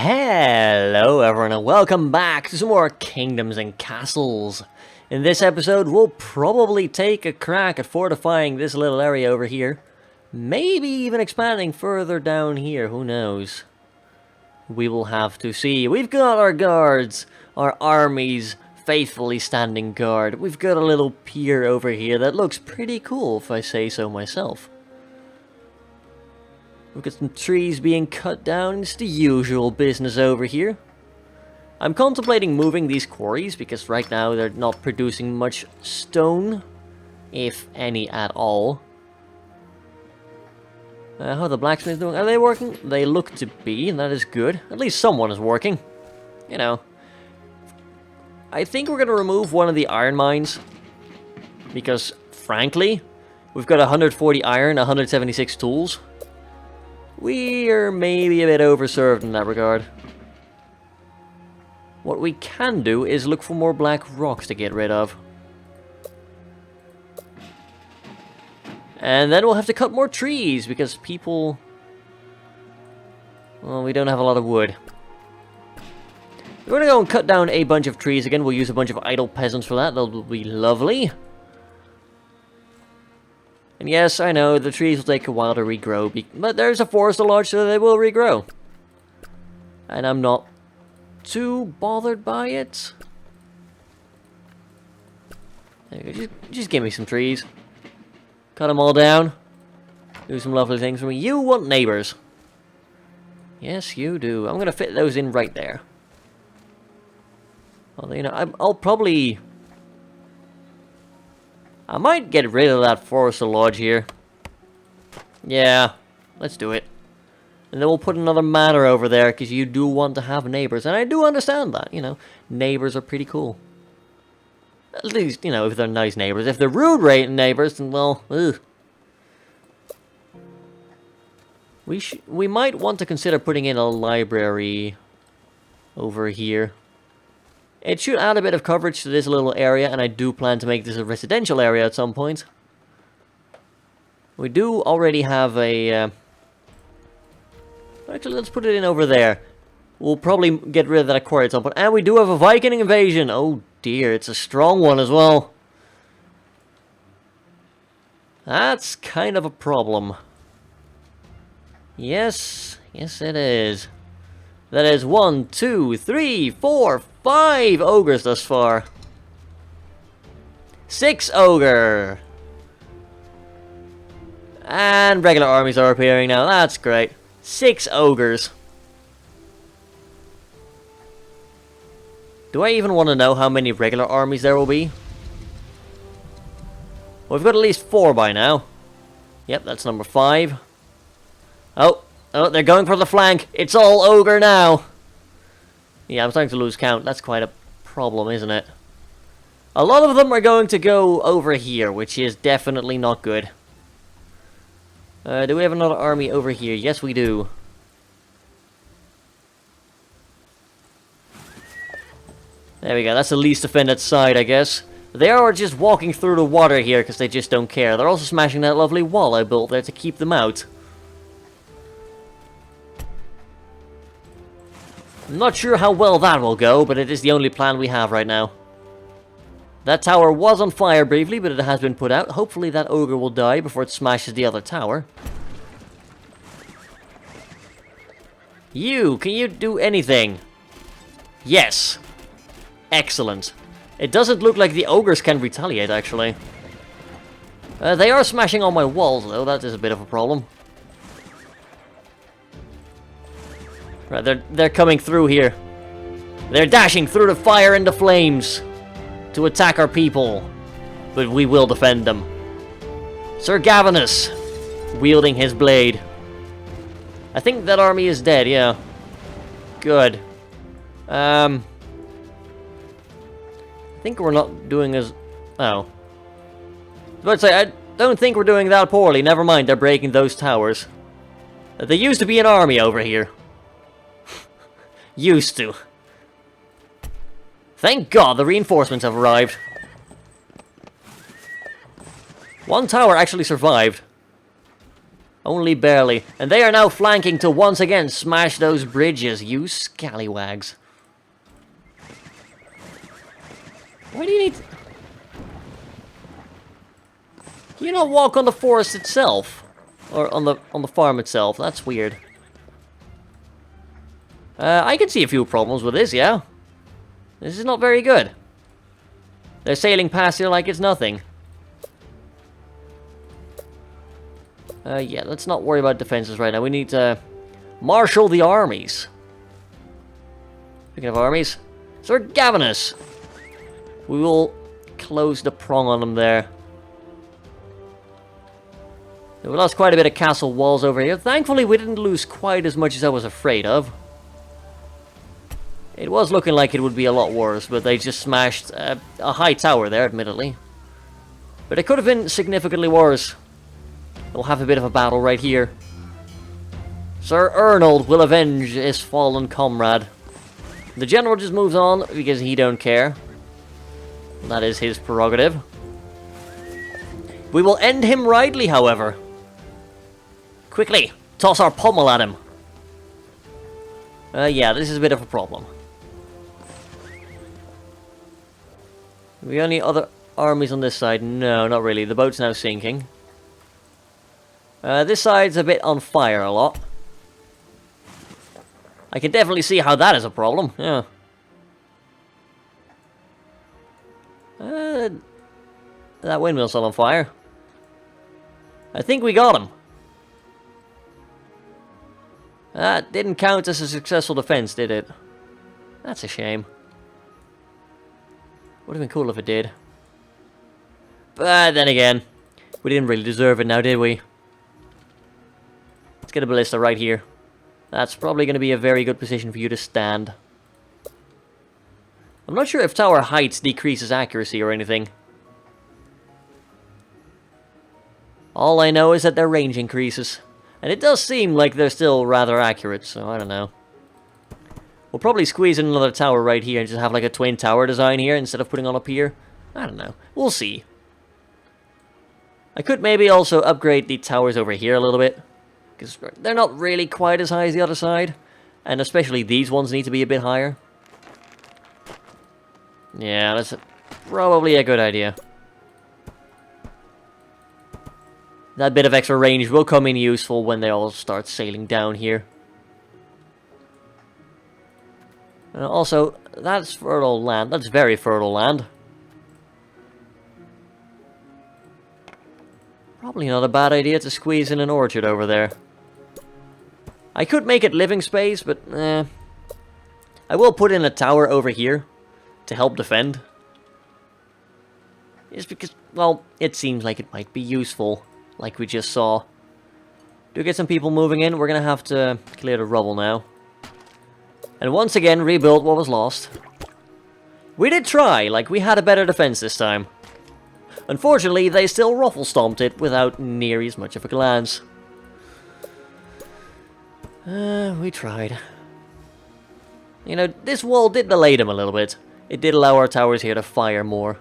Hello everyone and welcome back to some more Kingdoms and Castles. In this episode we'll probably take a crack at fortifying this little area over here. Maybe even expanding further down here, who knows. We will have to see. We've got our guards, our armies faithfully standing guard. We've got a little pier over here that looks pretty cool if I say so myself. We've got some trees being cut down. It's the usual business over here. I'm contemplating moving these quarries because right now they're not producing much stone, if any at all. How are the blacksmiths doing? Are they working? They look to be, and that is good. At least someone is working. You know. I think we're going to remove one of the iron mines. Because, frankly, we've got 140 iron, 176 tools. We're maybe a bit overserved in that regard. What we can do is look for more black rocks to get rid of. And then we'll have to cut more trees because people... well, we don't have a lot of wood. We're going to go and cut down a bunch of trees again. We'll use a bunch of idle peasants for that. That'll be lovely. And yes, I know, the trees will take a while to regrow, but there's a forest to lodge, so they will regrow. And I'm not too bothered by it. There you go, just give me some trees. Cut them all down. Do some lovely things for me. You want neighbors. Yes, you do. I'm going to fit those in right there. Well, you know, I'll probably... I might get rid of that forest to lodge here. Yeah, let's do it. And then we'll put another manor over there, because you do want to have neighbors. And I do understand that, you know. Neighbors are pretty cool. At least, you know, if they're nice neighbors. If they're rude neighbors, then, well, ugh. We might want to consider putting in a library over here. It should add a bit of coverage to this little area, and I do plan to make this a residential area at some point. We do already have a... actually, let's put it in over there. We'll probably get rid of that quarry at some point. And we do have a Viking invasion! Oh dear, it's a strong one as well. That's kind of a problem. Yes, yes it is. That is 1, 2, 3, 4, 5 ogres thus far. 6 ogre. And regular armies are appearing now. That's great. 6 ogres. Do I even want to know how many regular armies there will be? Well, we've got at least 4 by now. Yep, that's number 5. Oh, they're going for the flank. It's all ogre now. Yeah, I'm starting to lose count. That's quite a problem, isn't it? A lot of them are going to go over here, which is definitely not good. Do we have another army over here? Yes, we do. There we go. That's the least offended side, I guess. They are just walking through the water here because they just don't care. They're also smashing that lovely wall I built there to keep them out. I'm not sure how well that will go, but it is the only plan we have right now. That tower was on fire briefly, but it has been put out. Hopefully that ogre will die before it smashes the other tower. Can you do anything? Yes. Excellent. It doesn't look like the ogres can retaliate, actually. They are smashing on my walls, though. That is a bit of a problem. Right, they're coming through here. They're dashing through the fire and the flames to attack our people. But we will defend them. Sir Gavinus, wielding his blade. I think that army is dead, yeah. Good. I think we're not doing as... oh. I was about to say, I don't think we're doing that poorly. Never mind, they're breaking those towers. There used to be an army over here. Used to. Thank God the reinforcements have arrived. One tower actually survived. Only barely. And they are now flanking to once again smash those bridges, you scallywags. Why do you need... Can you not walk on the forest itself? Or on the farm itself? That's weird. I can see a few problems with this, yeah. This is not very good. They're sailing past here like it's nothing. Yeah, let's not worry about defenses right now. We need to marshal the armies. Speaking of armies, Sir Gavinus. We will close the prong on them there. We lost quite a bit of castle walls over here. Thankfully, we didn't lose quite as much as I was afraid of. It was looking like it would be a lot worse, but they just smashed a high tower there, admittedly. But it could have been significantly worse. We'll have a bit of a battle right here. Sir Ernold will avenge his fallen comrade. The general just moves on because he don't care. That is his prerogative. We will end him rightly, however. Quickly, toss our pommel at him. Yeah, this is a bit of a problem. Have we any other armies on this side? No, not really. The boat's now sinking. This side's a bit on fire a lot. I can definitely see how that is a problem, yeah. That windmill's still on fire. I think we got him. That didn't count as a successful defense, did it? That's a shame. Would have been cool if it did. But then again, we didn't really deserve it now, did we? Let's get a ballista right here. That's probably going to be a very good position for you to stand. I'm not sure if tower heights decreases accuracy or anything. All I know is that their range increases. And it does seem like they're still rather accurate, so I don't know. We'll probably squeeze in another tower right here and just have like a twin tower design here instead of putting on a pier. I don't know. We'll see. I could maybe also upgrade the towers over here a little bit. Because they're not really quite as high as the other side. And especially these ones need to be a bit higher. Yeah, that's probably a good idea. That bit of extra range will come in useful when they all start sailing down here. Also, that's fertile land. That's very fertile land. Probably not a bad idea to squeeze in an orchard over there. I could make it living space, but I will put in a tower over here to help defend. Just because, well, it seems like it might be useful. Like we just saw. Do get some people moving in. We're going to have to clear the rubble now. And once again, rebuild what was lost. We did try. Like, we had a better defense this time. Unfortunately, they still ruffle-stomped it without near as much of a glance. We tried. You know, this wall did delay them a little bit. It did allow our towers here to fire more.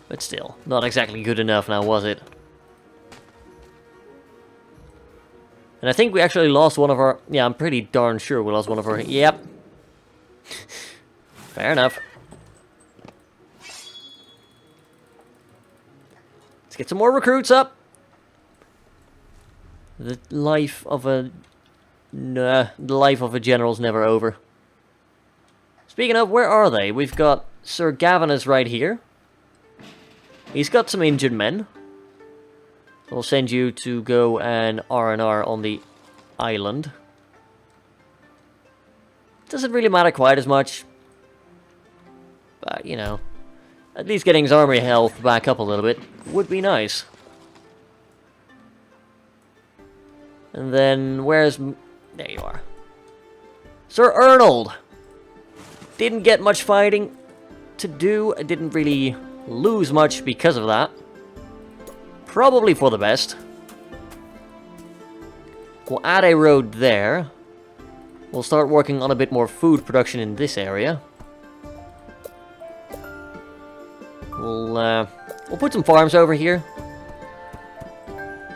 But still, not exactly good enough now, was it? And I think we actually lost one of our... Yeah, I'm pretty darn sure we lost one of our... Yep. Fair enough. Let's get some more recruits up. The life of a... Nah, the life of a general's never over. Speaking of, where are they? We've got Sir Gavinus right here. He's got some injured men. We'll send you to go and R&R on the island. Doesn't really matter quite as much. But, you know, at least getting his army health back up a little bit would be nice. And then, where's... There you are. Sir Ernold! Didn't get much fighting to do. I didn't really lose much because of that. Probably for the best. We'll add a road there. We'll start working on a bit more food production in this area. We'll We'll put some farms over here.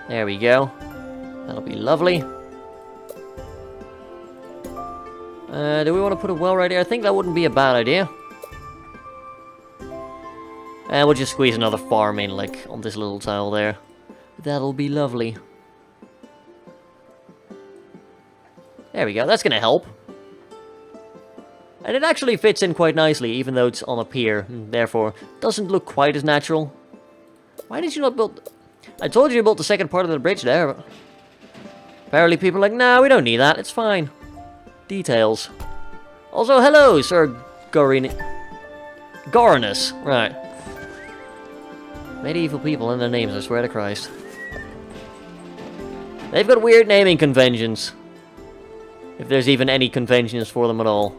There we go. That'll be lovely. Do we want to put a well right here? I think that wouldn't be a bad idea. And we'll just squeeze another farm in, like, on this little tile there. That'll be lovely. There we go, that's gonna help. And it actually fits in quite nicely, even though it's on a pier, and therefore doesn't look quite as natural. Why did you not build... I told you about the second part of the bridge there, but... Apparently people are like, nah, we don't need that, it's fine. Details. Also, hello, Sir Gorinus. Right. Medieval people and their names, I swear to Christ. They've got weird naming conventions. If there's even any conventions for them at all.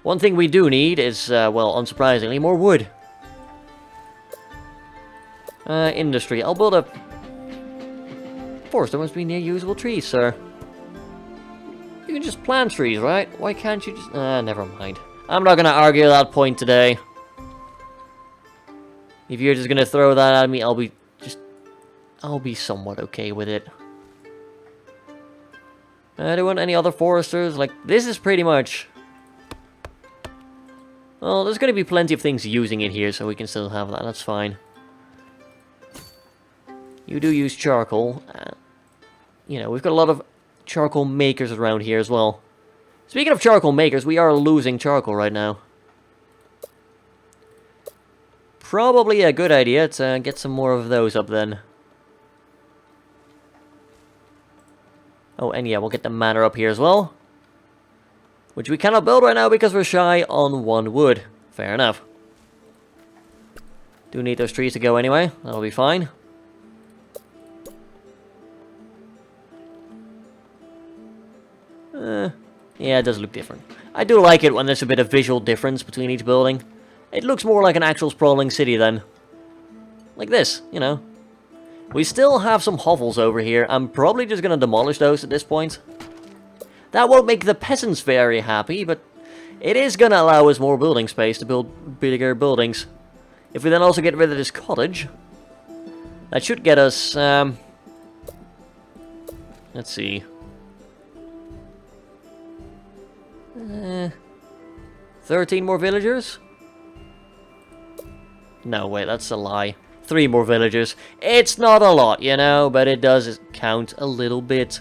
One thing we do need is, well, unsurprisingly, more wood. Industry. I'll build a... Forest, there must be near usable trees, sir. You can just plant trees, right? Why can't you just... never mind. I'm not gonna argue that point today. If you're just gonna throw that at me, I'll be somewhat okay with it. Do you want any other foresters? Like, this is pretty much... Well, there's gonna be plenty of things using it here, so we can still have that, that's fine. You do use charcoal. You know, we've got a lot of charcoal makers around here as well. Speaking of charcoal makers, we are losing charcoal right now. Probably a good idea to get some more of those up then. Oh, and yeah, we'll get the manor up here as well. Which we cannot build right now because we're shy on 1 wood. Fair enough. Do need those trees to go anyway. That'll be fine. Yeah, it does look different. I do like it when there's a bit of visual difference between each building. It looks more like an actual sprawling city then. Like this, you know. We still have some hovels over here. I'm probably just going to demolish those at this point. That won't make the peasants very happy, but it is going to allow us more building space to build bigger buildings. If we then also get rid of this cottage, that should get us, let's see. 13 more villagers? No, wait, that's a lie. 3 more villagers. It's not a lot, you know, but it does count a little bit.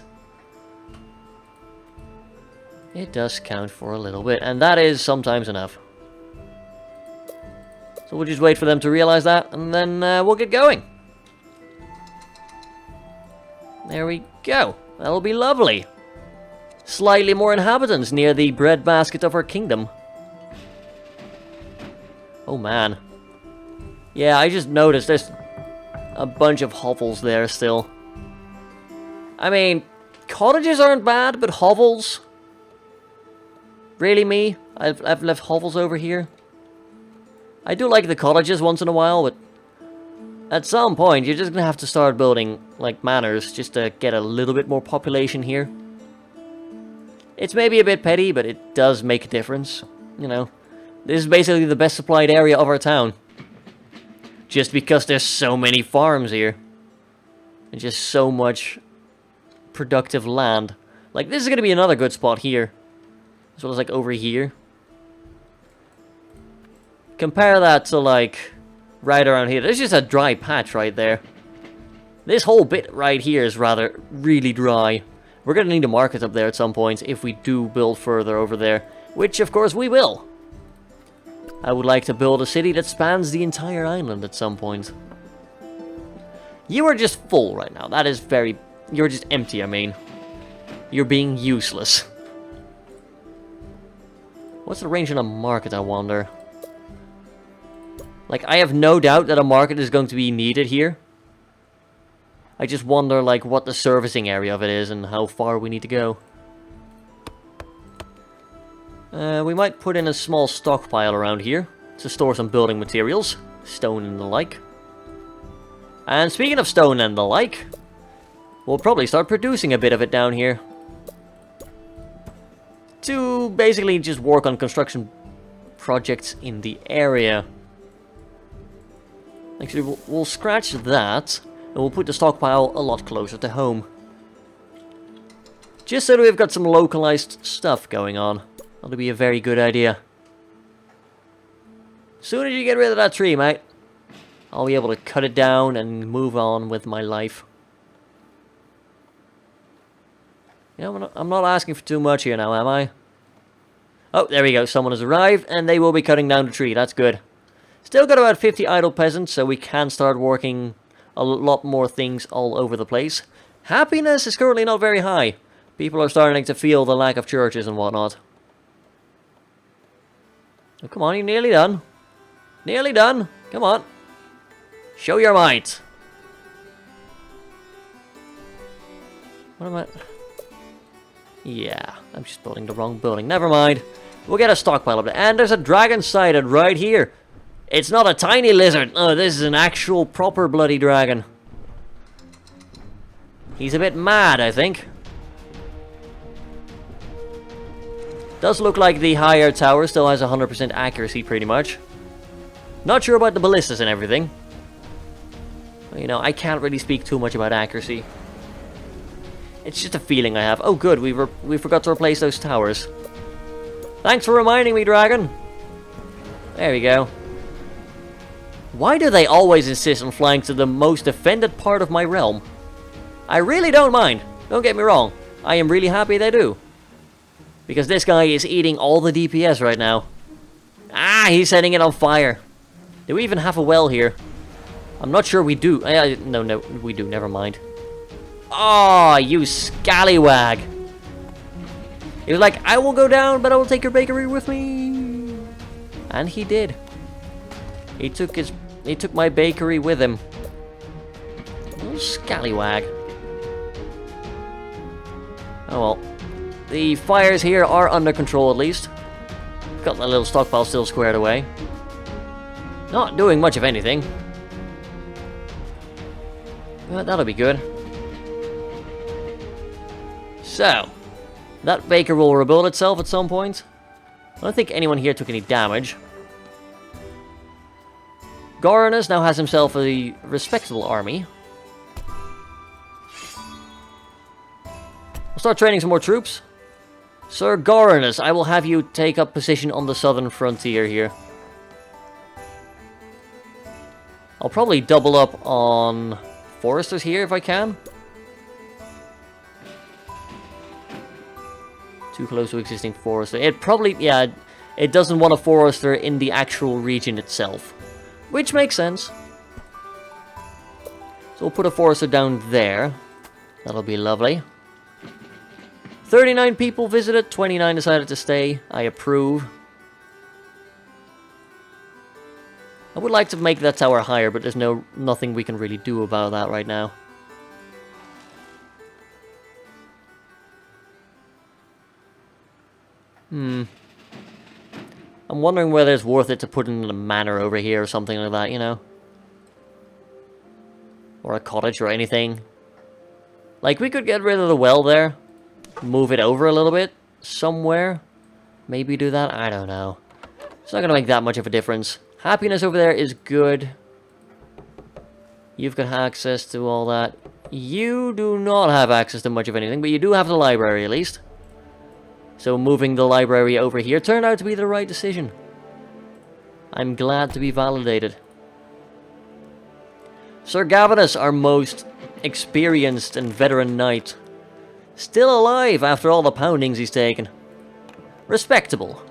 It does count for a little bit, and that is sometimes enough. So we'll just wait for them to realize that, and then we'll get going. There we go. That'll be lovely. Slightly more inhabitants near the breadbasket of our kingdom. Oh man. Yeah, I just noticed there's a bunch of hovels there still. I mean, cottages aren't bad, but hovels? Really, me? I've left hovels over here. I do like the cottages once in a while, but at some point you're just gonna have to start building, like, manors just to get a little bit more population here. It's maybe a bit petty, but it does make a difference, you know. This is basically the best supplied area of our town. Just because there's so many farms here. And just so much productive land. Like, this is going to be another good spot here. As well as, like, over here. Compare that to, like, right around here. There's just a dry patch right there. This whole bit right here is really dry. We're going to need a market up there at some point if we do build further over there. Which, of course, we will. I would like to build a city that spans the entire island at some point. You are just full right now. That is very... You're just empty, I mean. You're being useless. What's the range on a market, I wonder? Like, I have no doubt that a market is going to be needed here. I just wonder, like, what the servicing area of it is and how far we need to go. We might put in a small stockpile around here to store some building materials, stone and the like. And speaking of stone and the like, we'll probably start producing a bit of it down here. To basically just work on construction projects in the area. Actually, we'll scratch that, and we'll put the stockpile a lot closer to home. Just so that we've got some localized stuff going on. That'll be a very good idea. As soon as you get rid of that tree, mate, I'll be able to cut it down and move on with my life. You know, I'm not asking for too much here now, am I? Oh, there we go. Someone has arrived, and they will be cutting down the tree. That's good. Still got about 50 idle peasants, so we can start working a lot more things all over the place. Happiness is currently not very high. People are starting to feel the lack of churches and whatnot. Oh, come on, you're nearly done. Nearly done. Come on. Show your might. What am I... Yeah, I'm just building the wrong building. Never mind. We'll get a stockpile up there. And there's a dragon sighted right here. It's not a tiny lizard. Oh, this is an actual proper bloody dragon. He's a bit mad, I think. Does look like the higher tower still has 100% accuracy, pretty much. Not sure about the ballistas and everything. You know, I can't really speak too much about accuracy. It's just a feeling I have. Oh, good, we forgot to replace those towers. Thanks for reminding me, dragon. There we go. Why do they always insist on flying to the most defended part of my realm? I really don't mind. Don't get me wrong. I am really happy they do. Because this guy is eating all the DPS right now. Ah, he's setting it on fire. Do we even have a well here? I'm not sure we do. No, we do. Never mind. Oh, you scallywag. He was like, I will go down, but I will take your bakery with me. And he did. He took my bakery with him. Little scallywag. Oh well. The fires here are under control at least. Got my little stockpile still squared away. Not doing much of anything. But that'll be good. So, that baker will rebuild itself at some point. I don't think anyone here took any damage. Goranus now has himself a respectable army. We'll start training some more troops. Sir Goranus, I will have you take up position on the southern frontier here. I'll probably double up on foresters here if I can. Too close to existing forester. It probably, yeah, it doesn't want a forester in the actual region itself. Which makes sense. So we'll put a forester down there. That'll be lovely. 39 people visited, 29 decided to stay. I approve. I would like to make that tower higher, but there's nothing we can really do about that right now. I'm wondering whether it's worth it to put in a manor over here or something like that, you know? Or a cottage or anything. Like, we could get rid of the well there. Move it over a little bit. Somewhere. Maybe do that. I don't know. It's not going to make that much of a difference. Happiness over there is good. You've got access to all that. You do not have access to much of anything, but you do have the library at least. So moving the library over here turned out to be the right decision. I'm glad to be validated. Sir Gavinus, our most experienced and veteran knight. Still alive after all the poundings he's taken. Respectable.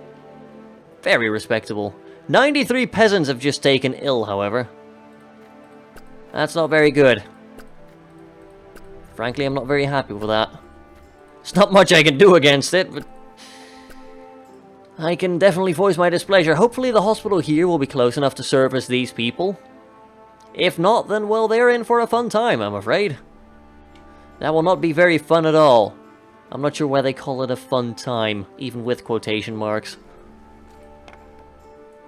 Very respectable. 93 peasants have just taken ill, however. That's not very good. Frankly, I'm not very happy with that. There's not much I can do against it, but I can definitely voice my displeasure. Hopefully the hospital here will be close enough to service these people. If not, then, well, they're in for a fun time, I'm afraid. That will not be very fun at all. I'm not sure why they call it a fun time, even with quotation marks.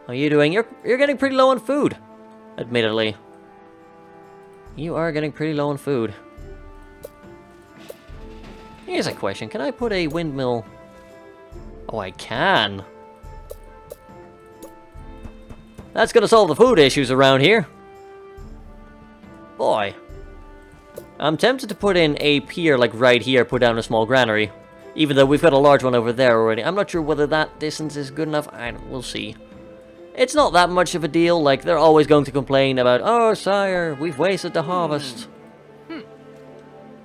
How are you doing? You're getting pretty low on food, admittedly. You are getting pretty low on food. Here's a question. Can I put a windmill? Oh, I can. That's gonna solve the food issues around here. Boy. I'm tempted to put in a pier, like right here, put down a small granary. Even though we've got a large one over there already. I'm not sure whether that distance is good enough. We'll see. It's not that much of a deal. Like, they're always going to complain about, oh, sire, we've wasted the harvest.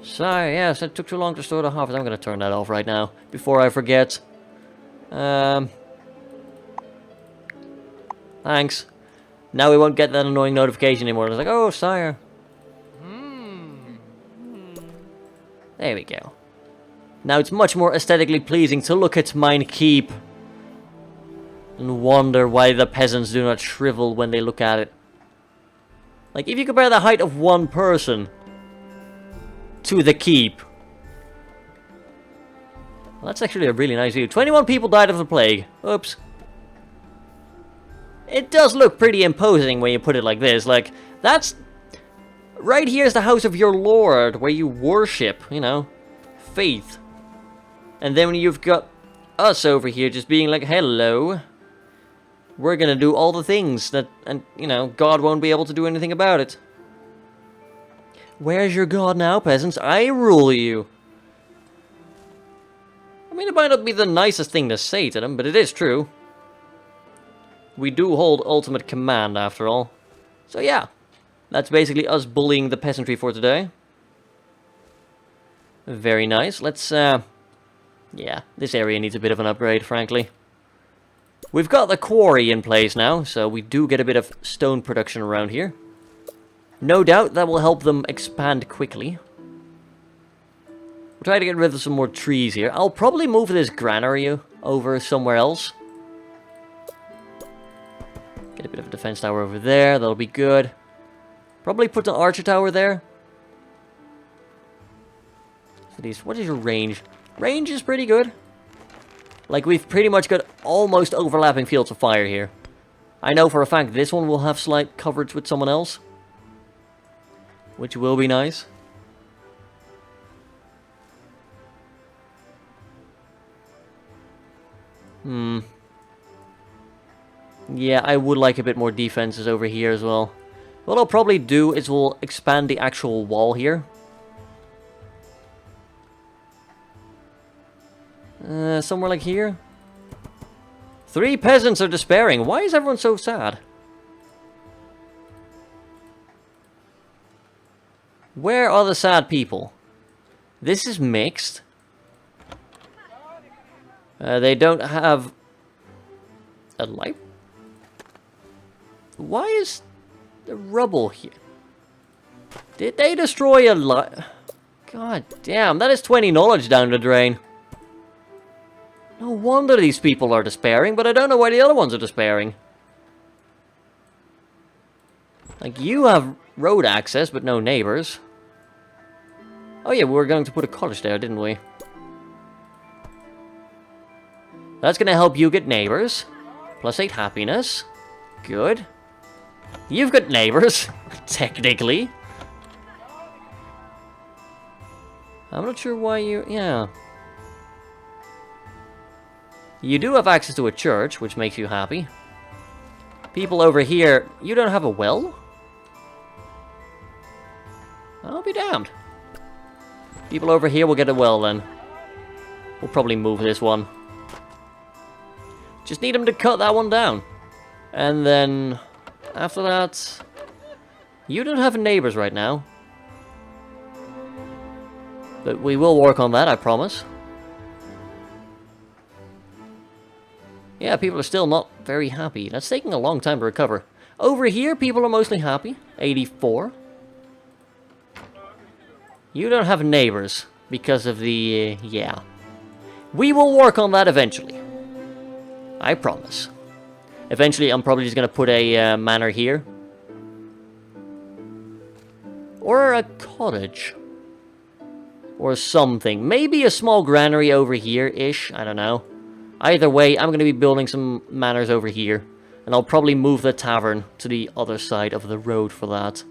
Sire, yes, it took too long to store the harvest. I'm going to turn that off right now, before I forget. Thanks. Now we won't get that annoying notification anymore. It's like, oh, sire. There we go. Now it's much more aesthetically pleasing to look at mine keep and wonder why the peasants do not shrivel when they look at it. Like, if you compare the height of one person to the keep. Well, that's actually a really nice view. 21 people died of the plague. Oops. It does look pretty imposing when you put it like this. Like, that's... Right here's the house of your lord, where you worship, you know, faith. And then when you've got us over here just being like, hello, we're gonna do all the things that, and you know, God won't be able to do anything about it. Where's your God now, peasants? I rule you. I mean, it might not be the nicest thing to say to them, but it is true. We do hold ultimate command, after all. So yeah. That's basically us bullying the peasantry for today. Very nice. Let's, yeah, this area needs a bit of an upgrade, frankly. We've got the quarry in place now, so we do get a bit of stone production around here. No doubt that will help them expand quickly. We'll try to get rid of some more trees here. I'll probably move this granary over somewhere else. Get a bit of a defense tower over there, that'll be good. Probably put the archer tower there. So these, what is your range? Range is pretty good. Like, we've pretty much got almost overlapping fields of fire here. I know for a fact this one will have slight coverage with someone else. Which will be nice. Yeah, I would like a bit more defenses over here as well. What I'll probably do is we'll expand the actual wall here. Somewhere like here. 3 peasants are despairing. Why is everyone so sad? Where are the sad people? This is mixed. They don't have a light. Why is the rubble here? Did they destroy a light? God damn, that is 20 knowledge down the drain. No wonder these people are despairing, but I don't know why the other ones are despairing. Like, you have road access, but no neighbors. Oh yeah, we were going to put a cottage there, didn't we? That's gonna help you get neighbors. +8 happiness. Good. You've got neighbors, technically. I'm not sure why you... yeah. You do have access to a church, which makes you happy. People over here, you don't have a well? I'll be damned. People over here will get a well then. We'll probably move this one. Just need them to cut that one down. And then, after that, you don't have neighbors right now. But we will work on that, I promise. Yeah, people are still not very happy. That's taking a long time to recover. Over here, people are mostly happy. 84. You don't have neighbors because of the... yeah. We will work on that eventually. I promise. Eventually, I'm probably just going to put a manor here. Or a cottage. Or something. Maybe a small granary over here-ish. I don't know. Either way, I'm going to be building some manors over here. And I'll probably move the tavern to the other side of the road for that.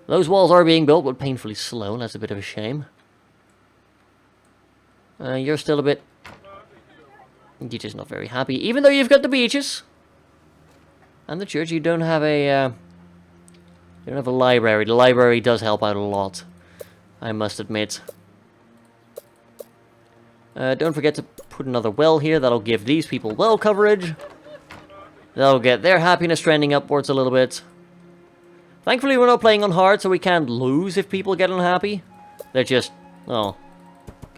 Those walls are being built, but painfully slow. That's a bit of a shame. You're still a bit... you're just not very happy. Even though you've got the beaches. And the church, you don't have a library. The library does help out a lot, I must admit. Don't forget to put another well here. That'll give these people well coverage. That'll get their happiness trending upwards a little bit. Thankfully, we're not playing on hard, so we can't lose if people get unhappy. They're just, oh,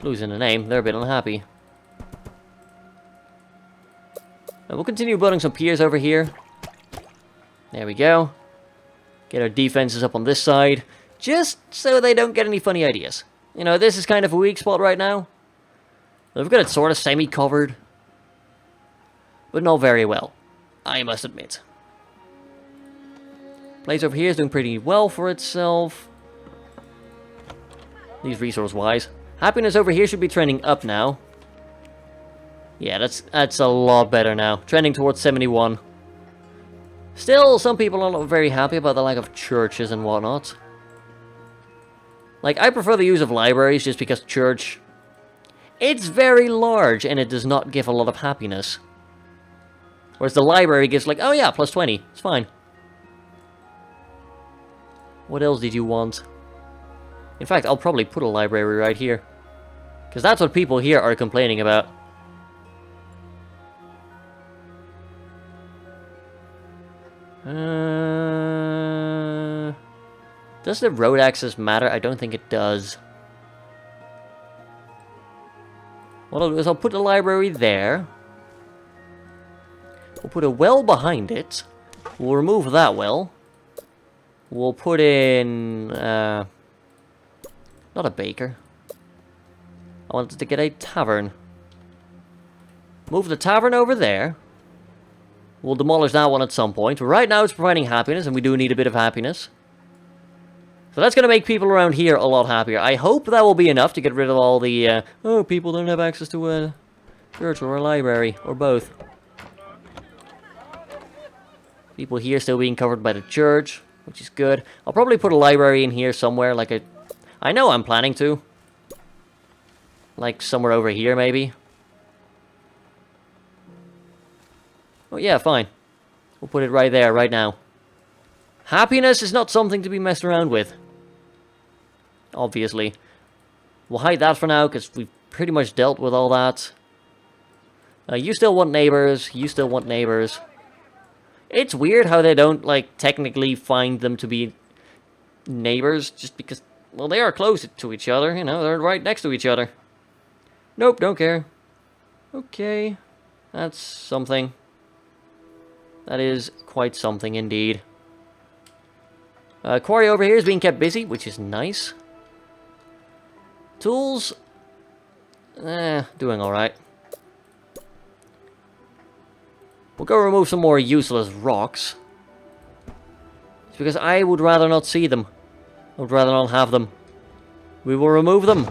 losing a name. They're a bit unhappy. And we'll continue building some piers over here. There we go. Get our defenses up on this side, just so they don't get any funny ideas. You know, this is kind of a weak spot right now. We've got it sort of semi-covered, but not very well, I must admit. Place over here is doing pretty well for itself. These resource-wise. Happiness over here should be trending up now. Yeah, that's a lot better now. Trending towards 71. Still, some people are not very happy about the lack of churches and whatnot. Like, I prefer the use of libraries just because church... It's very large and it does not give a lot of happiness. Whereas the library gives like, oh yeah, plus 20. It's fine. What else did you want? In fact, I'll probably put a library right here. Because that's what people here are complaining about. Does the road access matter? I don't think it does. What I'll do is I'll put the library there. We'll put a well behind it. We'll remove that well. We'll put in... not a baker. I wanted to get a tavern. Move the tavern over there. We'll demolish that one at some point. Right now it's providing happiness, and we do need a bit of happiness. So that's going to make people around here a lot happier. I hope that will be enough to get rid of all the, oh, people don't have access to a church or a library, or both. People here still being covered by the church, which is good. I'll probably put a library in here somewhere, like a... I know I'm planning to. Like somewhere over here, maybe. Oh, yeah, fine. We'll put it right there, right now. Happiness is not something to be messed around with. Obviously. We'll hide that for now, because we've pretty much dealt with all that. You still want neighbors. You still want neighbors. It's weird how they don't, like, technically find them to be neighbors, just because, well, they are close to each other, you know, they're right next to each other. Nope, don't care. Okay. That's something. That is quite something indeed. Quarry over here is being kept busy, which is nice. Tools. Doing alright. We'll go remove some more useless rocks. It's because I would rather not see them. I would rather not have them. We will remove them.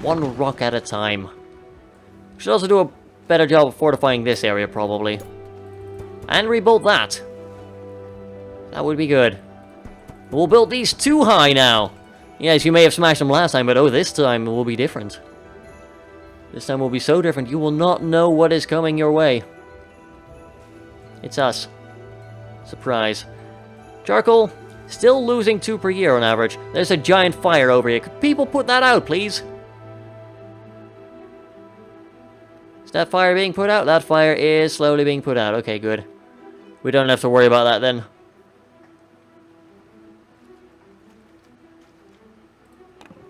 One rock at a time. We should also do a better job of fortifying this area, probably. And rebuild that. That would be good. We'll build these too high now. Yes, you may have smashed them last time, but oh, this time it will be different. This time will be so different, you will not know what is coming your way. It's us. Surprise. Charcoal, still losing 2 per year on average. There's a giant fire over here. Could people put that out, please? Is that fire being put out? That fire is slowly being put out. Okay, good. We don't have to worry about that then.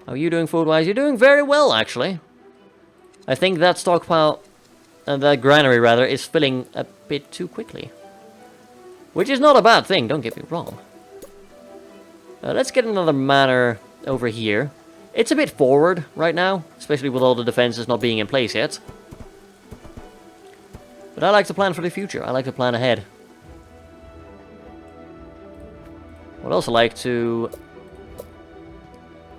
How are you doing food-wise? You're doing very well, actually. I think that stockpile, that granary rather, is filling a bit too quickly. Which is not a bad thing, don't get me wrong. Let's get another manor over here. It's a bit forward right now, especially with all the defenses not being in place yet. But I like to plan for the future. I like to plan ahead. I'd also like to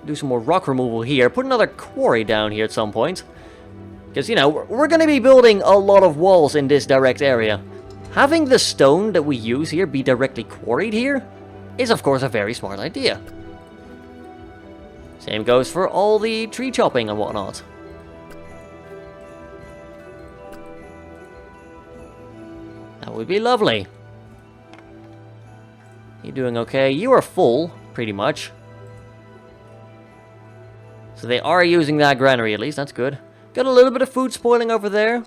do some more rock removal here. Put another quarry down here at some point. Because, you know, we're going to be building a lot of walls in this direct area. Having the stone that we use here be directly quarried here is, of course, a very smart idea. Same goes for all the tree chopping and whatnot. That would be lovely. You doing okay? You are full, pretty much. So they are using that granary at least, that's good. Got a little bit of food spoiling over there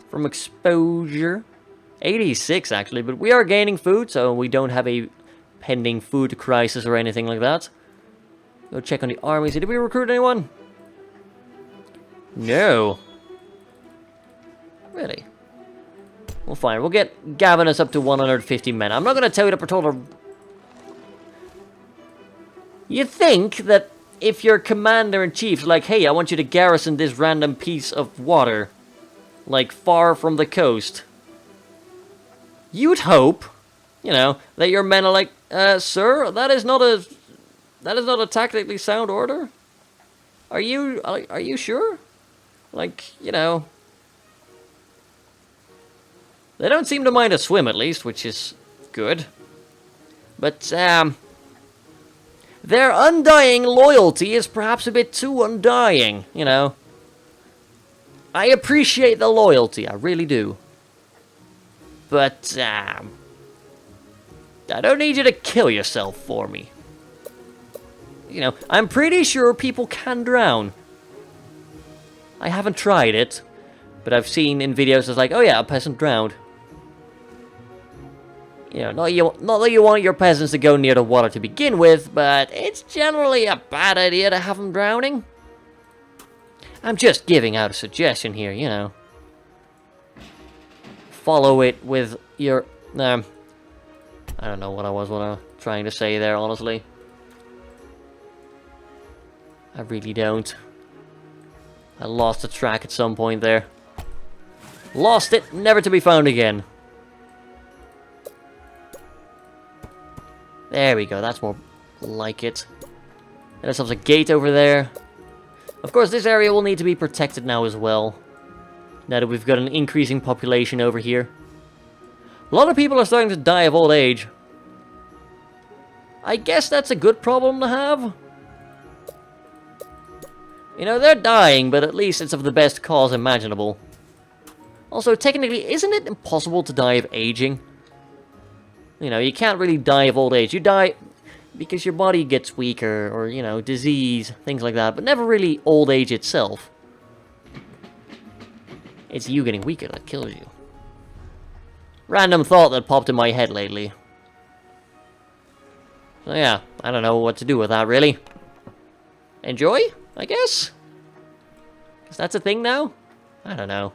from exposure. 86 actually, but we are gaining food, so we don't have a pending food crisis or anything like that. Go check on the armies. Did we recruit anyone? No. Really? Well, fine. We'll get Gavinus up to 150 men. I'm not going to tell you to patrol the... You think that if your commander-in-chief's like, hey, I want you to garrison this random piece of water, like, far from the coast, you'd hope, you know, that your men are like, sir, that is not a tactically sound order. Are you sure? Like, you know, they don't seem to mind a swim at least, which is good. But their undying loyalty is perhaps a bit too undying, you know. I appreciate the loyalty, I really do. But, I don't need you to kill yourself for me. You know, I'm pretty sure people can drown. I haven't tried it, but I've seen in videos it's like, oh yeah, a peasant drowned. You know, not that you want your peasants to go near the water to begin with, but it's generally a bad idea to have them drowning. I'm just giving out a suggestion here, you know. Follow it with your... I don't know what I was trying to say there, honestly. I really don't. I lost the track at some point there. Lost it, never to be found again. There we go, that's more like it. There's a gate over there. Of course, this area will need to be protected now as well. Now that we've got an increasing population over here. A lot of people are starting to die of old age. I guess that's a good problem to have. You know, they're dying, but at least it's of the best cause imaginable. Also, technically, isn't it impossible to die of aging? You know, you can't really die of old age. You die because your body gets weaker, or, you know, disease, things like that, but never really old age itself. It's you getting weaker that kills you. Random thought that popped in my head lately. So yeah, I don't know what to do with that, really. Enjoy, I guess? Is that a thing now? I don't know.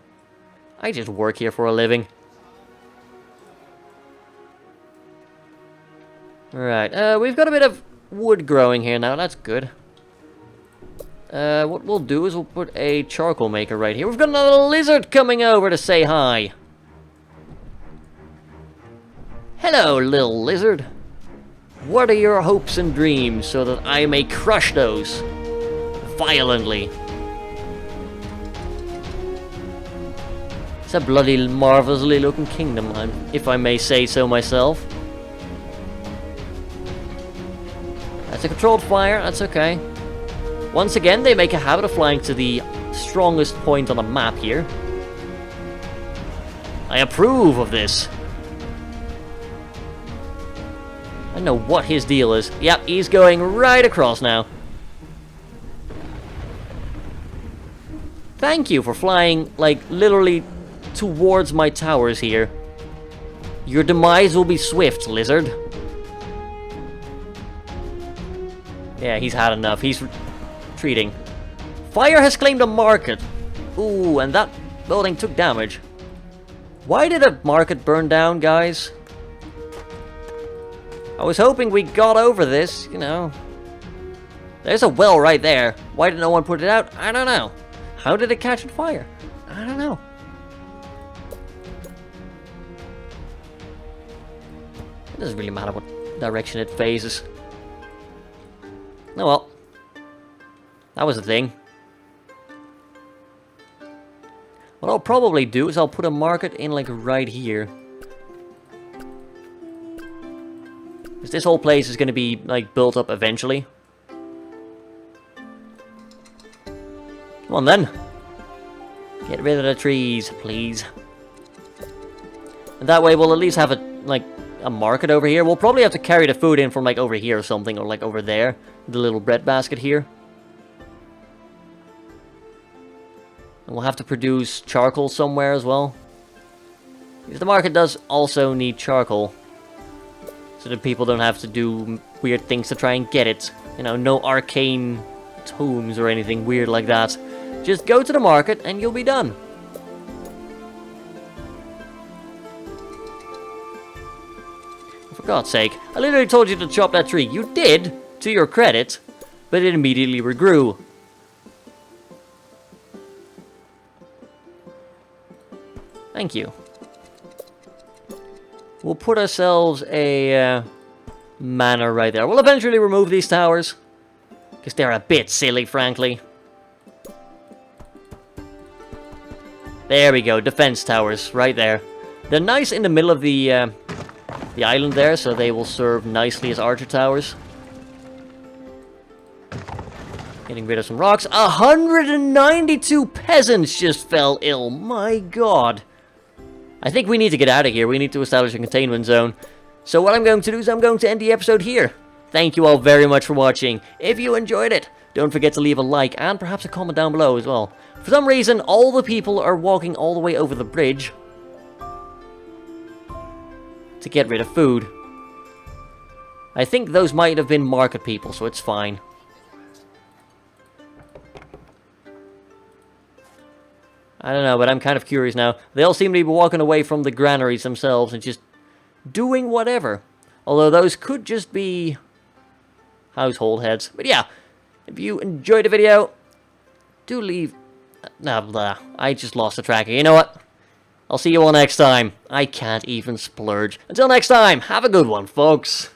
I just work here for a living. Alright, we've got a bit of wood growing here now, that's good. What we'll do is we'll put a charcoal maker right here. We've got another lizard coming over to say hi. Hello, little lizard. What are your hopes and dreams so that I may crush those violently? It's a bloody marvelously looking kingdom, if I may say so myself. That's a controlled fire, that's okay. Once again, they make a habit of flying to the strongest point on the map here. I approve of this. I don't know what his deal is. Yep, he's going right across now. Thank you for flying, like, literally towards my towers here. Your demise will be swift, lizard. Yeah, he's had enough. He's retreating. Fire has claimed a market. Ooh, and that building took damage. Why did a market burn down, guys? I was hoping we got over this, you know. There's a well right there. Why did no one put it out? I don't know. How did it catch on fire? I don't know. It doesn't really matter what direction it faces. Oh well. That was the thing. What I'll probably do is I'll put a market in like right here. Because this whole place is going to be like built up eventually. Come on then. Get rid of the trees, please. And that way we'll at least have a market over here. We'll probably have to carry the food in from like over here or something, or like over there. The little bread basket here. And we'll have to produce charcoal somewhere as well. Because the market does also need charcoal. So that people don't have to do weird things to try and get it. You know, no arcane tomes or anything weird like that. Just go to the market and you'll be done. For God's sake, I literally told you to chop that tree. You did, to your credit, but it immediately regrew. Thank you. We'll put ourselves a manor right there. We'll eventually remove these towers, because they're a bit silly, frankly. There we go, defense towers, right there. They're nice in the middle of the island there, so they will serve nicely as archer towers. Getting rid of some rocks. 192 peasants just fell ill, my god. I think we need to get out of here. We need to establish a containment zone. So what I'm going to do is I'm going to end the episode here. Thank you all very much for watching. If you enjoyed it, don't forget to leave a like and perhaps a comment down below as well. For some reason, all the people are walking all the way over the bridge to get rid of food. I think those might have been market people, so it's fine. I don't know, but I'm kind of curious now. They all seem to be walking away from the granaries themselves and just doing whatever. Although those could just be household heads. But yeah, if you enjoyed the video, do leave... I just lost the track. You know what? I'll see you all next time. I can't even splurge. Until next time, have a good one, folks.